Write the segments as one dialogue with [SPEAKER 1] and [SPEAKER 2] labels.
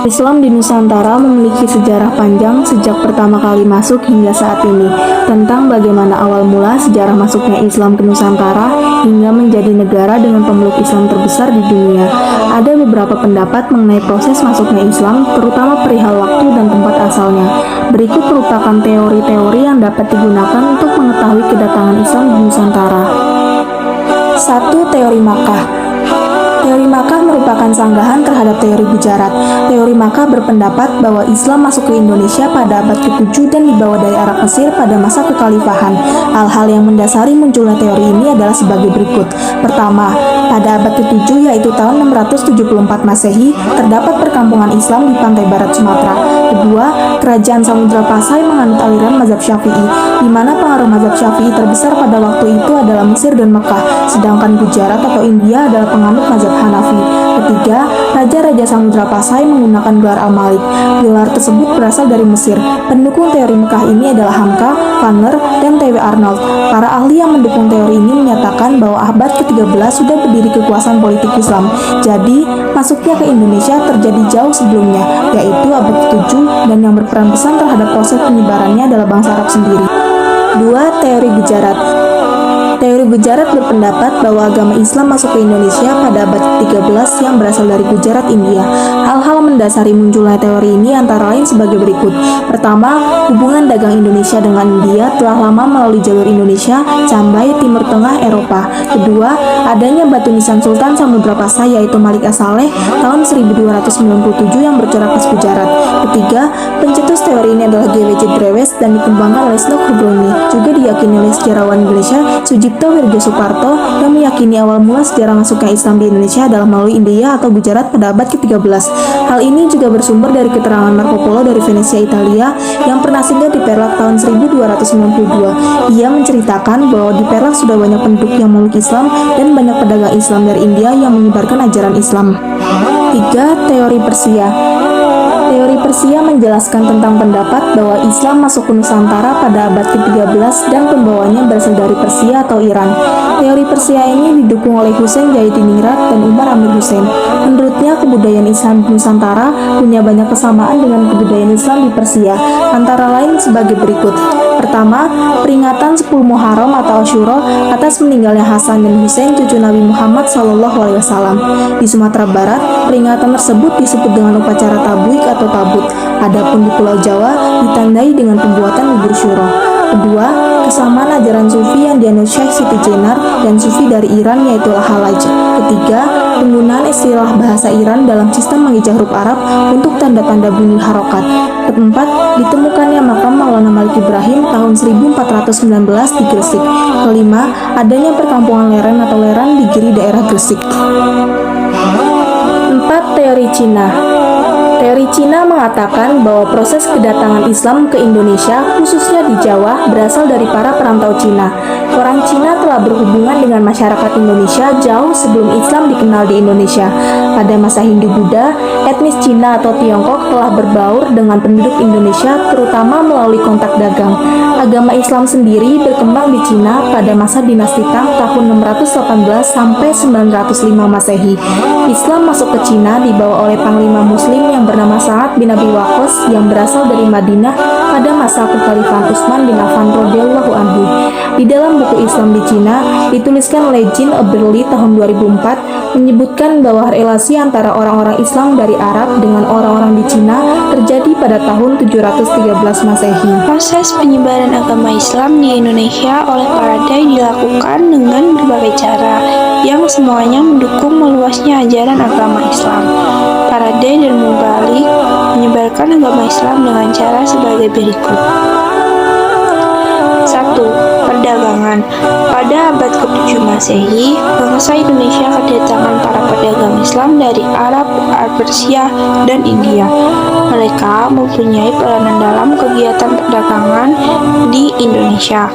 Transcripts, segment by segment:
[SPEAKER 1] Islam di Nusantara memiliki sejarah panjang sejak pertama kali masuk hingga saat ini. Tentang bagaimana awal mula sejarah masuknya Islam ke Nusantara hingga menjadi negara dengan pemeluk Islam terbesar di dunia. Ada beberapa pendapat mengenai proses masuknya Islam, terutama perihal waktu dan tempat asalnya. Berikut merupakan teori-teori yang dapat digunakan untuk mengetahui kedatangan Islam di Nusantara. 1. Teori Makkah. Teori Makkah merupakan sanggahan terhadap teori Gujarat. Teori Makkah berpendapat bahwa Islam masuk ke Indonesia pada abad ke-7 dan dibawa dari Arab Mesir pada masa kekhalifahan. Hal-hal yang mendasari munculnya teori ini adalah sebagai berikut. Pertama, pada abad ke-7 yaitu tahun 674 Masehi, terdapat perkampungan Islam di pantai barat Sumatera. Kedua, kerajaan Samudra Pasai menganut aliran mazhab Syafi'i, di mana pengaruh mazhab Syafi'i terbesar pada waktu itu adalah Mesir dan Mekah, sedangkan Gujarat atau India adalah penganut mazhab Hanafi. Ketiga, Raja-Raja Samudra Pasai menggunakan gelar Al-Malik. Gelar tersebut berasal dari Mesir. Pendukung teori Mekah ini adalah Hamka, Wagner, dan T.W. Arnold. Para ahli yang mendukung teori ini menyatakan bahwa abad ke-13 sudah berdiri kekuasaan politik Islam. Jadi, masuknya ke Indonesia terjadi jauh sebelumnya, yaitu abad ke-7, dan yang berperan besar terhadap proses penyebarannya adalah bangsa Arab sendiri. 2. Teori Gujarat. Teori Gujarat berpendapat bahwa agama Islam masuk ke Indonesia pada abad ke-13 yang berasal dari Gujarat, India. Hal-hal mendasari munculnya teori ini antara lain sebagai berikut. Pertama, hubungan dagang Indonesia dengan India telah lama melalui jalur Indonesia sampai Timur Tengah Eropa. Kedua, adanya batu nisan Sultan Samudra Pasai yaitu Malik As-Saleh tahun 1297 yang bercorak khas Gujarat. Ketiga, pencetus teori ini adalah G.W.J. Drewes dan dikembangkan oleh Slok Hubroni. Juga diyakini oleh sejarawan Indonesia Sujipto Wirjo Suparto yang meyakini awal mula sejarah masuknya Islam di Indonesia adalah melalui India atau Gujarat pada abad ke-13. Hal ini juga bersumber dari keterangan Marco Polo dari Venesia, Italia yang pernah singgah di Perak tahun 1292. Ia menceritakan bahwa di Perak sudah banyak penduduk yang memeluk Islam dan banyak pedagang Islam dari India yang menyebarkan ajaran Islam. 3. Teori Persia. Teori Persia menjelaskan tentang pendapat bahwa Islam masuk ke Nusantara pada abad ke-13 dan pembawanya berasal dari Persia atau Iran. Teori Persia ini didukung oleh Husain Jaidiningrat dan Umar Amir Hussein. Menurutnya, kebudayaan Islam di Nusantara punya banyak kesamaan dengan kebudayaan Islam di Persia, antara lain sebagai berikut. Pertama, peringatan 10 Muharram atau Asyura atas meninggalnya Hasan dan Husain cucu Nabi Muhammad SAW. Di Sumatera Barat, peringatan tersebut disebut dengan upacara tablik atau tabut. Adapun di Pulau Jawa ditandai dengan pembuatan bubur syuro. Kedua, kesamaan ajaran Sufi yang dianut Syekh Siti Jenar dan Sufi dari Iran yaitu Al-Halaj. Ketiga, penggunaan istilah bahasa Iran dalam sistem mengejah huruf Arab untuk tanda-tanda bunyi harokat. Keempat, ditemukannya makam Maulana Malik Ibrahim tahun 1419 di Gresik. Kelima, adanya perkampungan lereng atau lerang di Giri daerah Gresik. 4. Teori Cina. Teori Cina mengatakan bahwa proses kedatangan Islam ke Indonesia, khususnya di Jawa, berasal dari para perantau Cina. Orang Cina telah berhubungan dengan masyarakat Indonesia jauh sebelum Islam dikenal di Indonesia. Pada masa Hindu-Buddha, etnis Cina atau Tiongkok telah berbaur dengan penduduk Indonesia, terutama melalui kontak dagang. Agama Islam sendiri berkembang di Cina pada masa dinasti Tang tahun 618 sampai 905 Masehi. Islam masuk ke Cina dibawa oleh Panglima Muslim yang bernama Sa'ad bin Abi Waqqas yang berasal dari Madinah pada masa kekhalifahan Utsman bin Affan radhiyallahu anhu. Di dalam buku Islam di Cina dituliskan oleh Jean Oberle tahun 2004 menyebutkan bahwa relasi antara orang-orang Islam dari Arab dengan orang-orang di Cina terjadi pada tahun 713 Masehi.
[SPEAKER 2] Proses penyebaran agama Islam di Indonesia oleh Paradai dilakukan dengan berbagai cara yang semuanya mendukung meluasnya ajaran agama Islam. Paradai dan Mubalik menyebarkan agama Islam dengan cara sebagai berikut. 1. Perdagangan. Pada abad ke-7 Masehi, bangsa Indonesia kedatangan para pedagang Islam dari Arab, Persia, dan India. Mereka mempunyai peranan dalam kegiatan perdagangan di Indonesia.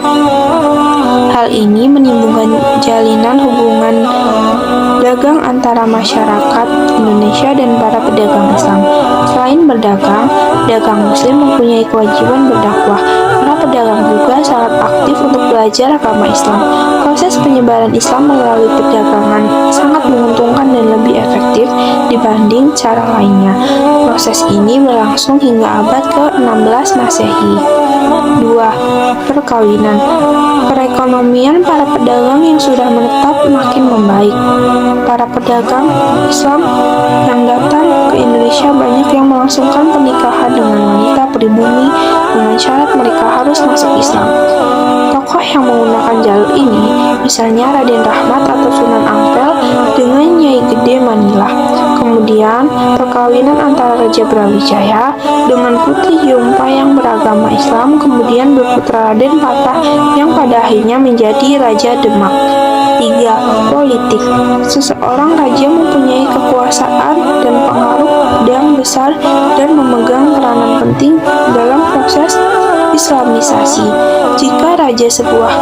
[SPEAKER 2] Hal ini menimbulkan jalinan hubungan dagang antara masyarakat Indonesia dan para pedagang Islam. Selain berdagang, pedagang Muslim mempunyai kewajiban berdakwah. Para pedagang juga sangat aktif untuk belajar agama Islam. Proses penyebaran Islam melalui perdagangan sangat menguntungkan dan lebih efektif dibanding cara lainnya. Proses ini berlangsung hingga abad ke-16 Masehi. 2. Perkawinan. Perekonomian para pedagang yang sudah menetap makin membaik. Para pedagang Islam yang datang ke Indonesia banyak yang melangsungkan pernikahan dengan wanita pribumi dengan syarat mereka harus masuk Islam. Tokoh yang menggunakan jalur ini, misalnya Raden Rahmat atau Sunan Ampel dengan Nyai Gede Manila. Kemudian, perkawinan antara Raja Brawijaya dengan Putri Jompa yang beragama Islam, kemudian berputra Raden Patah yang pada akhirnya menjadi Raja Demak. 3. Politik. Seseorang raja mempunyai kekuasaan dan pengaruh yang besar dan memegang peranan penting dalam proses Islamisasi. Jika raja sebuah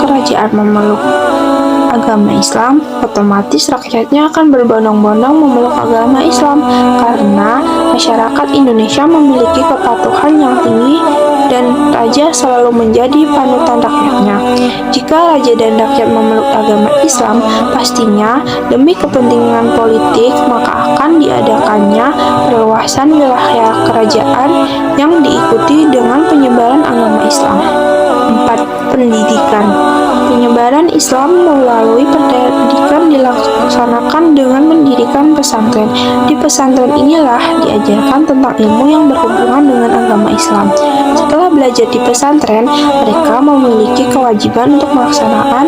[SPEAKER 2] kerajaan memeluk agama Islam, otomatis rakyatnya akan berbondong-bondong memeluk agama Islam karena masyarakat Indonesia memiliki kepatuhan yang tinggi dan raja selalu menjadi panutan rakyatnya. Jika raja dan rakyat memeluk agama Islam, pastinya demi kepentingan politik maka akan diadakannya perluasan wilayah kerajaan yang diikuti dengan penyebaran agama Islam. 4. Pendidikan. Penyebaran Islam melalui pendidikan dilaksanakan dengan mendirikan pesantren. Di pesantren inilah diajarkan tentang ilmu yang berhubungan dengan agama Islam. Setelah belajar di pesantren, mereka memiliki kewajiban untuk melaksanakan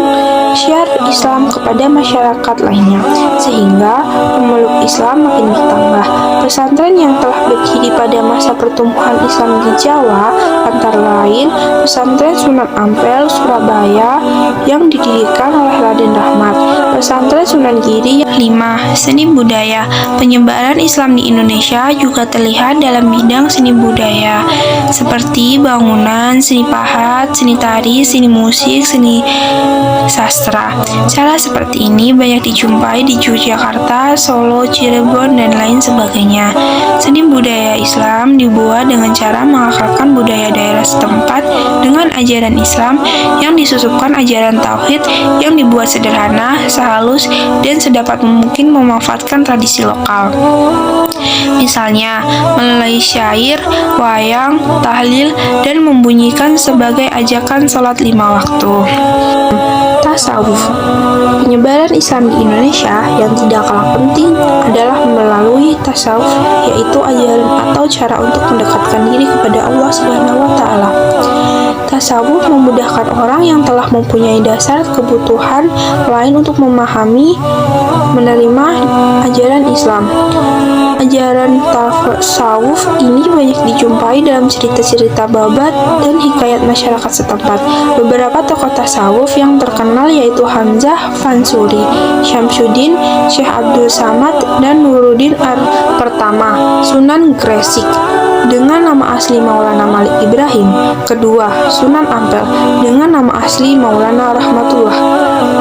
[SPEAKER 2] syiar Islam kepada masyarakat lainnya, sehingga pemeluk Islam makin bertambah. Pesantren yang telah berdiri pada masa pertumbuhan Islam di Jawa antara lain Pesantren Sunan Ampel, Surabaya yang didirikan oleh Raden Rahmat, Pesantren Sunan Giri. 5. Seni budaya. Penyebaran Islam di Indonesia juga terlihat dalam bidang seni budaya seperti bangunan, seni pahat, seni tari, seni musik, seni sastra. Cara seperti ini banyak dijumpai di Yogyakarta, Solo, Cirebon, dan lain sebagainya. Seni budaya Islam dibuat dengan cara mengakrabkan budaya daerah setempat dengan ajaran Islam yang disusupkan ajaran tauhid yang dibuat sederhana, sehalus, dan sedapat mungkin memanfaatkan tradisi lokal. Misalnya, melalui syair, wayang, tahlil, dan membunyikan sebagai ajakan sholat 5 waktu. Tasawuf. Penyebaran Islam di Indonesia yang tidak kalah penting adalah melalui tasawuf, yaitu ajaran atau cara untuk mendekatkan diri kepada Allah Subhanahu wa Ta'ala. Tasawuf memudahkan orang yang telah mempunyai dasar kebutuhan lain untuk memahami, menerima ajaran Islam. Ajaran tasawuf ini banyak dijumpai dalam cerita-cerita babat dan hikayat masyarakat setempat. Beberapa tokoh tasawuf yang terkenal yaitu Hamzah Fansuri, Syamsuddin, Syekh Abdul Samad, dan Nuruddin Pertama, Sunan Gresik dengan nama asli Maulana Malik Ibrahim. Kedua, Sunan Ampel dengan nama asli Maulana Rahmatullah.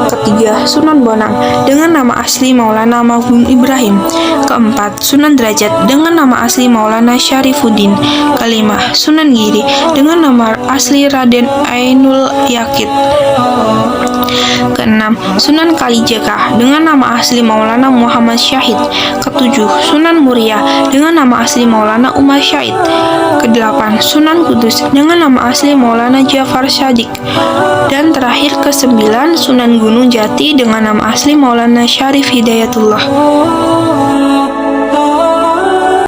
[SPEAKER 2] Ketiga, Sunan Bonang dengan nama asli Maulana Maghum Ibrahim. Keempat, Sunan Derajat dengan nama asli Maulana Syarifuddin. Kelima, Sunan Giri dengan nama asli Raden Ainul Yakid. Keenam, Sunan Kalijaga dengan nama asli Maulana Muhammad Syahid. Ketujuh, Sunan Muria dengan nama asli Maulana Umar Syahid. Kedelapan, Sunan Kudus dengan nama asli Maulana Jafar Shadiq. Dan terakhir kesembilan, Sunan Gunung Jati dengan nama asli Maulana Syarif Hidayatullah.